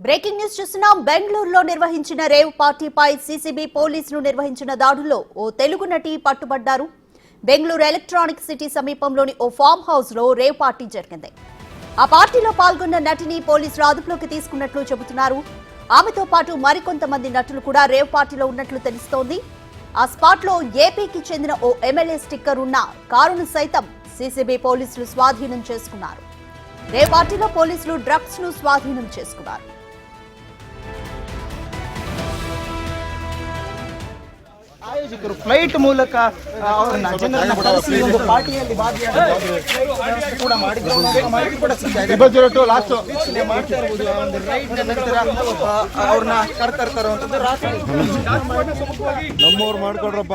Breaking news చూస్తున్నాం. బెంగళూరులో నిర్వహించిన రేవ్ పార్టీపై సీసీబీ పోలీసులు నిర్వహించిన దాడుల్లో ఓ తెలుగు నటి పట్టుబడ్డారు. బెంగళూరు ఎలక్ట్రానిక్ సిటీ సమీపంలోని ఓ ఫామ్ హౌస్ లో రేవ్ పార్టీ జరిగింది. ఆ పార్టీలో పాల్గొన్న నటిని పోలీసులు అదుపులోకి తీసుకున్నట్లు చెబుతున్నారు. ఆమెతో పాటు మరికొంతమంది నటులు కూడా రేవ్ పార్టీలో ఉన్నట్లు తెలుస్తోంది. ఆ స్పాట్ లో ఏపీకి చెందిన ఓ ఎమ్మెల్యే స్టిక్కర్ ఉన్న కారును సైతం సీసీబీ పోలీసులు స్వాధీనం చేసుకున్నారు. రేవ్ పార్టీలో పోలీసులు డ్రగ్స్ ను స్వాధీనం చేసుకున్నారు. ಆಯೋಜಕರು ಫ್ಲೈಟ್ ಮೂಲಕ ಅವರನ್ನ ಜನರನ್ನ ಕರೆಸಿ ಒಂದು ಪಾರ್ಟಿಯಲ್ಲಿ ಭಾಗಿಯಾಗಿ ಕೂಡ ಮಾಡಿದ್ರು. ಮಾಹಿತಿ ಕೂಡ ಸಿಗ್ತಾ ಇದೆ. ಮಾಡ್ತಾ ಇರ್ಬೋದು. ಒಂದು ರೈಡ್ ನಂತರ ಅವ್ರನ್ನ ಕರ್ತಾ ಇರುವಂತದ್ದು ರಾತ್ರಿ ನಮ್ಮವ್ರು ಮಾಡ್ಕೊಡ್ರಪ್ಪ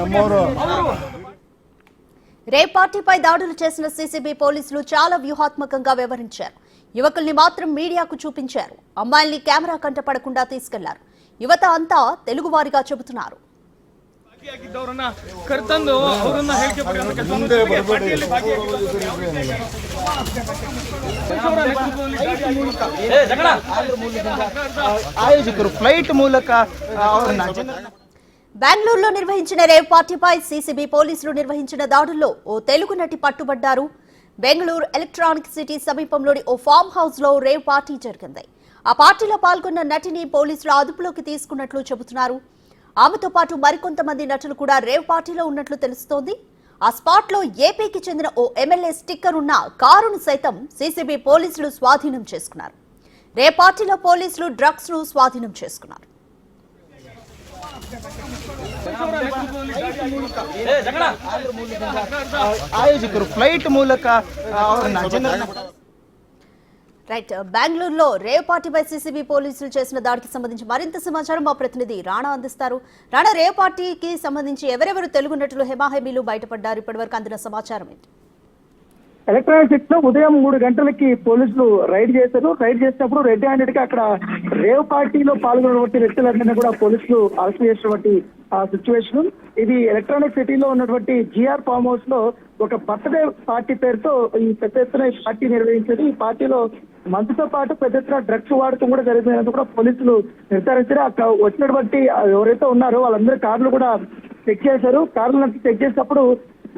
ನಮ್ಮವರು. రేవ్ పార్టీపై దాడులు చేసిన సీసీబీ పోలీసులు చాలా వ్యూహాత్మకంగా వ్యవహరించారు. యువకుల్ని మాత్రం మీడియాకు చూపించారు. అమ్మాయిల్ని కెమెరా కంటపడకుండా తీసుకెళ్లారు. యువత అంతా తెలుగువారిగా చెబుతున్నారు. ಆಯೋಜಕರು ಫ್ಲೈಟ್ ಮೂಲಕ ಅವರನ್ನ బెంగళూరులో నిర్వహించిన రేవ్ పార్టీపై సీసీబీ పోలీసులు నిర్వహించిన దాడుల్లో ఓ తెలుగు నటి పట్టుబడ్డారు. బెంగళూరు ఎలక్ట్రానిక్ సిటీ సమీపంలోని ఓ ఫామ్ హౌస్ లో రేవ్ పార్టీ జరిగింది. ఆ పార్టీలో పాల్గొన్న నటిని పోలీసులు అదుపులోకి తీసుకున్నట్లు చెబుతున్నారు. ఆమెతో పాటు మరికొంతమంది నటులు కూడా రేవ్ పార్టీలో ఉన్నట్లు తెలుస్తోంది. ఆ స్పాట్ లో ఏపీకి చెందిన ఓ ఎమ్మెల్యే స్టిక్కర్ ఉన్న కారును సైతం సీసీబీ పోలీసులు స్వాధీనం చేసుకున్నారు. రేవ్ పార్టీలో పోలీసులు డ్రగ్స్ ను స్వాధీనం చేసుకున్నారు. ಆಯೋಜಕರು ಫ್ಲೈಟ್ ಮೂಲಕ ಅವರನ್ನ ಜನರನ್ನ రైట్, బెంగళూరులో రేవ్ పార్టీపై సీసీబీ పోలీసులు చేసిన దాడికి సంబంధించి మరింత సమాచారం మా ప్రతినిధి రాణా అందిస్తారు. రాణా, రేవ్ పార్టీకి సంబంధించి ఎవరెవరు తెలుగు నటులు హెమాహెమీలు బయటపడ్డారు? ఇప్పటివరకు అందిన సమాచారం ఏంటి? ఎలక్ట్రానిక్ సిటీ లో ఉదయం 3 గంటలకి పోలీసులు రైడ్ చేశారు. రైడ్ చేసినప్పుడు రెడ్ హ్యాండెడ్ గా అక్కడ రేవ్ పార్టీలో పాల్గొన్నటువంటి వ్యక్తులందరినీ కూడా పోలీసులు అరెస్ట్ చేసినటువంటి సిచ్యువేషన్. ఇది ఎలక్ట్రానిక్ సిటీలో ఉన్నటువంటి జిఆర్ ఫామ్ హౌస్ లో ఒక బర్త్డే పార్టీ పేరుతో ఈ పెద్ద ఎత్తున ఈ పార్టీ నిర్వహించేది. ఈ పార్టీలో మందుతో పాటు పెద్ద ఎత్తున డ్రగ్స్ వాడకం కూడా జరిగినట్టు కూడా పోలీసులు నిర్ధారించారు. అక్కడ వచ్చినటువంటి ఎవరైతే ఉన్నారో వాళ్ళందరూ కార్లు కూడా చెక్ చేశారు. కార్లను చెక్ చేసినప్పుడు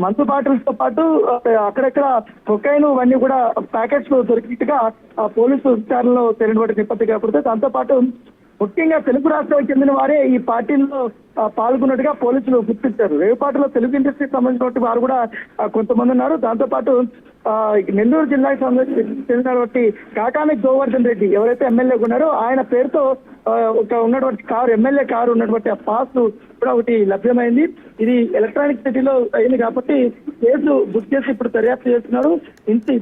మందు బాటిల్స్ తో పాటు అక్కడక్కడ కొకైన్ ఇవన్నీ కూడా ప్యాకెట్స్ దొరికినట్టుగా పోలీసు విచారణలో తెలియనటువంటి నేపథ్యం ఏర్పడుతుంది. దాంతో పాటు ముఖ్యంగా తెలుగు రాష్ట్రాలకు చెందిన వారే ఈ పార్టీల్లో పాల్గొన్నట్టుగా పోలీసులు గుర్తించారు. రేవు పార్టీలో తెలుగు ఇండస్ట్రీకి సంబంధించిన వారు కూడా కొంతమంది ఉన్నారు. దాంతో పాటు నెల్లూరు జిల్లాకు చెందినటువంటి కాకాని గోవర్ధన్ రెడ్డి ఎవరైతే ఎమ్మెల్యే ఉన్నారో ఆయన పేరుతో ఒక ఉన్నటువంటి కారు, ఎమ్మెల్యే కారు ఉన్నటువంటి ఆ పాస్ కూడా ఒకటి లభ్యమైంది. ఇది ఎలక్ట్రానిక్ సిటీలో అయింది కాబట్టి కేసు బుక్ చేసి ఇప్పుడు దర్యాప్తు చేస్తున్నారు.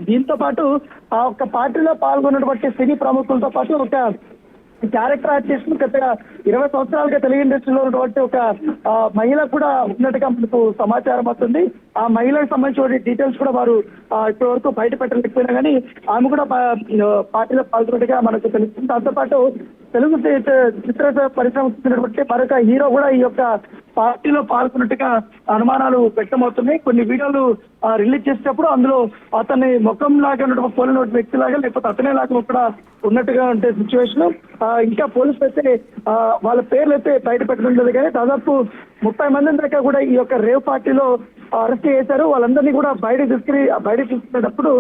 దీంతో పాటు ఆ ఒక్క పార్టీలో పాల్గొన్నటువంటి సినీ ప్రముఖులతో పాటు ఒక క్యారెక్టర్ ఆర్టిస్ట్ గత 20 సంవత్సరాలుగా తెలుగు ఇండస్ట్రీలో ఉన్నటువంటి ఒక మహిళ కూడా ఉన్నట్టుగా మనకు సమాచారం వస్తుంది. ఆ మహిళకు సంబంధించిన డీటెయిల్స్ కూడా వారు ఇప్పటి వరకు బయట పెట్టలేకపోయినా కానీ ఆమె కూడా పార్టీలో పాల్గొన్నట్టుగా మనకు తెలుస్తుంది. దాంతోపాటు తెలుగు చిత్ర పరిశ్రమకు చెందినటువంటి మరొక హీరో కూడా ఈ యొక్క పార్టీలో పాల్గొన్నట్టుగా అనుమానాలు వ్యక్తమవుతున్నాయి. కొన్ని వీడియోలు రిలీజ్ చేసేటప్పుడు అందులో అతని ముఖం లాగా ఉన్నటువంటి పోలిన వ్యక్తి లాగా లేకపోతే అతనే లాగా కూడా ఉన్నట్టుగా ఉంటే సిచ్యువేషన్. ఇంకా పోలీసులు అయితే వాళ్ళ పేర్లు అయితే బయట పెట్టడం లేదు కానీ దాదాపు 30 మంది దాకా కూడా ఈ యొక్క రేవ్ పార్టీలో అరెస్ట్ చేశారు. వాళ్ళందరినీ కూడా బయట తీసుకునేటప్పుడు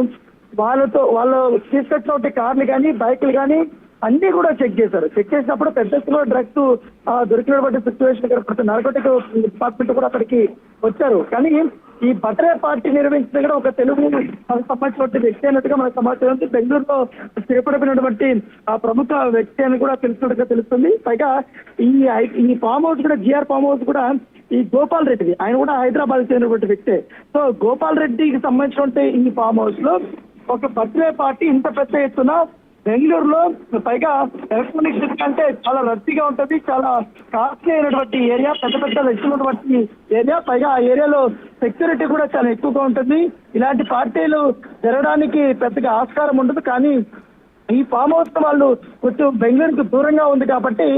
వాళ్ళు తీసుకొచ్చినటువంటి కార్లు కానీ బైక్లు కానీ అన్ని కూడా చెక్ చేశారు. చెక్ చేసినప్పుడు పెద్ద ఎత్తులో డ్రగ్స్ దొరికినటువంటి సిచ్యువేషన్ కనపడుతుంది. నార్కోటిక్ డిపార్ట్మెంట్ కూడా అక్కడికి వచ్చారు. కానీ ఈ బర్త్డే పార్టీ నిర్వహించిన కూడా ఒక తెలుగు సంబంధించినటువంటి వ్యక్తి అన్నట్టుగా మనకు సమాచారం ఉంది. బెంగళూరులో స్థిరపడిపోయినటువంటి ఆ ప్రముఖ వ్యక్తి అని కూడా తెలిసినట్టుగా తెలుస్తుంది. పైగా ఈ ఫామ్ హౌస్ కూడా జిఆర్ ఫామ్ హౌస్ కూడా ఈ గోపాల్ రెడ్డి, ఆయన కూడా హైదరాబాద్ చెందినటువంటి వ్యక్తే. సో గోపాల్ రెడ్డికి సంబంధించినటువంటి ఈ ఫామ్ హౌస్ లో ఒక బర్త్డే పార్టీ ఇంత పెద్ద ఎత్తున బెంగళూరులో, పైగా ఎలక్ట్రానిక్ సిటీ అంటే చాలా రద్దీగా ఉంటుంది, చాలా కాస్ట్లీ అయినటువంటి ఏరియా, పెద్ద వ్యక్తులటువంటి ఏరియా, పైగా ఆ ఏరియాలో సెక్యూరిటీ కూడా చాలా ఎక్కువగా ఉంటుంది. ఇలాంటి పార్టీలు జరగడానికి పెద్దగా ఆస్కారం ఉండదు. కానీ ఈ ఫామ్ హౌస్ వాళ్ళు కొంచెం బెంగళూరుకు దూరంగా ఉంది కాబట్టి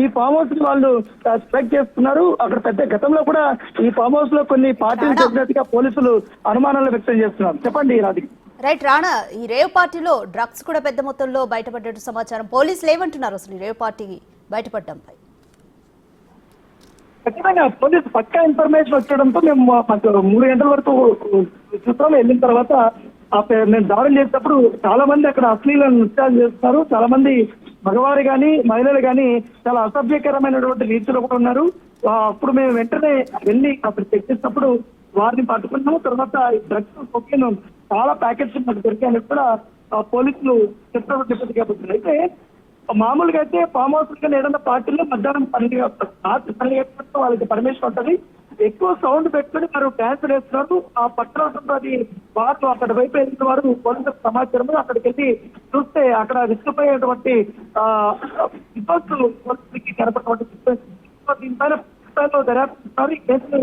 ఈ ఫామ్ హౌస్ వాళ్ళు సెలెక్ట్ చేస్తున్నారు. అక్కడ పెద్ద గతంలో కూడా ఈ ఫామ్ హౌస్ లో కొన్ని పార్టీలు జరిగినట్టుగా పోలీసులు అనుమానాలు వ్యక్తం చేస్తున్నారు. చెప్పండి రాధిక. రైట్ రాణా, ఈ రేవ్ పార్టీలో డ్రగ్స్ కూడా పెద్ద మొత్తంలో బయటపడ్డట్టు సమాచారం. పోలీసులు ఏమంటున్నారు అసలు ఈ రేవ్ పార్టీ బయటపడడంపై? ఖచ్చితంగా పోలీసు పక్కా ఇన్ఫర్మేషన్ వచ్చడంతో మేము మాకు 3 గంటల వరకు చూస్తాం. వెళ్ళిన తర్వాత మేము దాడులు చేసేటప్పుడు చాలా మంది అక్కడ అశ్లీల నృత్యాలు చేస్తున్నారు. చాలా మంది మగవారు కానీ మహిళలు కానీ చాలా అసభ్యకరమైనటువంటి రీతిలో కూడా ఉన్నారు. అప్పుడు మేము వెంటనే వెళ్ళి అక్కడ చెక్ చేసినప్పుడు వారిని పట్టుకున్నాము. తర్వాత డ్రగ్స్ కొకేన్ చాలా ప్యాకెట్స్ మాకు దొరికాయని కూడా పోలీసులు చెప్పబడుతుంది. అయితే మామూలుగా అయితే ఫామ్ హౌస్ కానీ ఏదైనా పార్టీలో మధ్యాహ్నం 12 వాళ్ళకి పర్మిషన్ ఉంటుంది. ఎక్కువ సౌండ్ పెట్టుకుని వారు డ్యాన్స్ వేస్తున్నారు. ఆ పట్టణంలో అది వారు అక్కడ వైపు వెళ్ళిన వారు పోలీసులకు సమాచారం అక్కడికి వెళ్ళి చూస్తే అక్కడ విసుకుపోయేటువంటి విపత్తులు పోలీసులకి కనపడినటువంటి దీనిపైన దర్యాప్తు ఈ కేసులు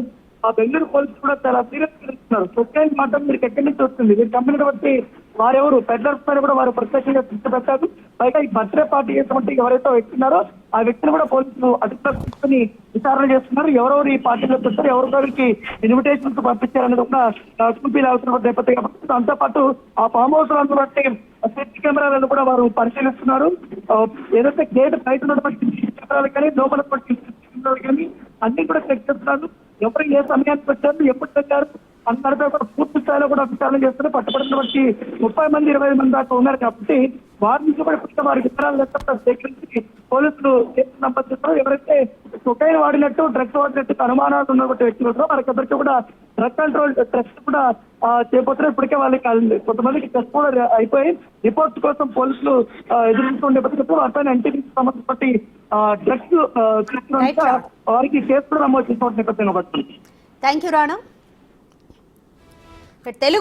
బెంగళూరు పోలీసులు కూడా చాలా సీరియస్ గా ఇస్తున్నారు. సొసైటీ మాట మీరు ఎక్కడి నుంచి వస్తుంది, మీరు కంపెనీ బట్టి వారెవరు పెడ్లర్స్ పైన కూడా వారు ప్రత్యేకంగా దృష్టి పెట్టారు. పైగా ఈ బర్త్డే పార్టీ చేసినటువంటి ఎవరైతే వ్యక్తున్నారో ఆ వ్యక్తిని కూడా పోలీసులు అదుపులోకి తీసుకుని విచారణ చేస్తున్నారు. ఎవరెవరు ఈ పార్టీలో పెట్టారు, ఎవరికి ఇన్విటేషన్స్ పంపించారనేది కూడా చూపీలు అవుతున్న నేపథ్యం కాబట్టి దాంతో పాటు ఆ ఫామ్ హౌస్ లో బట్టి సీసీ కెమెరాలను కూడా వారు పరిశీలిస్తున్నారు. ఏదైతే గేట్ బయట ఉన్నటువంటి కెమెరాలు కానీ లోపల కెమెరాలు కానీ అన్ని కూడా చెక్ చేస్తున్నారు. ఎవరు ఏ సమయానికి వచ్చారు, ఎప్పుడు పెట్టారు అందరిపై కూడా పూర్తి స్థాయిలో కూడా విచారణ చేస్తున్నారు. పట్టుబడినటువంటి 30 మంది 20 మంది దాకా ఉన్నారు కాబట్టి వారి నుంచి కూడా ఇప్పుడు వారి వివరాలు సేకరించి పోలీసులు కేసు నమోదు చేస్తారు. ఎవరైతే కొకైన్ వాడినట్టు డ్రగ్స్ వాడినట్టు అనుమానాలు ఉన్నటువంటి వ్యక్తులు ఉంటారో వారికి కూడా డ్రగ్ కంట్రోల్ టెస్ట్ కూడా చేయబోతున్నారు. ఇప్పటికే వాళ్ళకి కొంతమందికి టెస్ట్ కూడా అయిపోయి రిపోర్ట్స్ కోసం పోలీసులు ఎదుర్కొంటుండే వారిపైన ఎన్టీకి సంబంధించి డ్రగ్స్ వారికి కేసు కూడా నమోదు చేసుకోవడం నేపథ్యంలో పడుతుంది. Thank you Rana. తెలుగు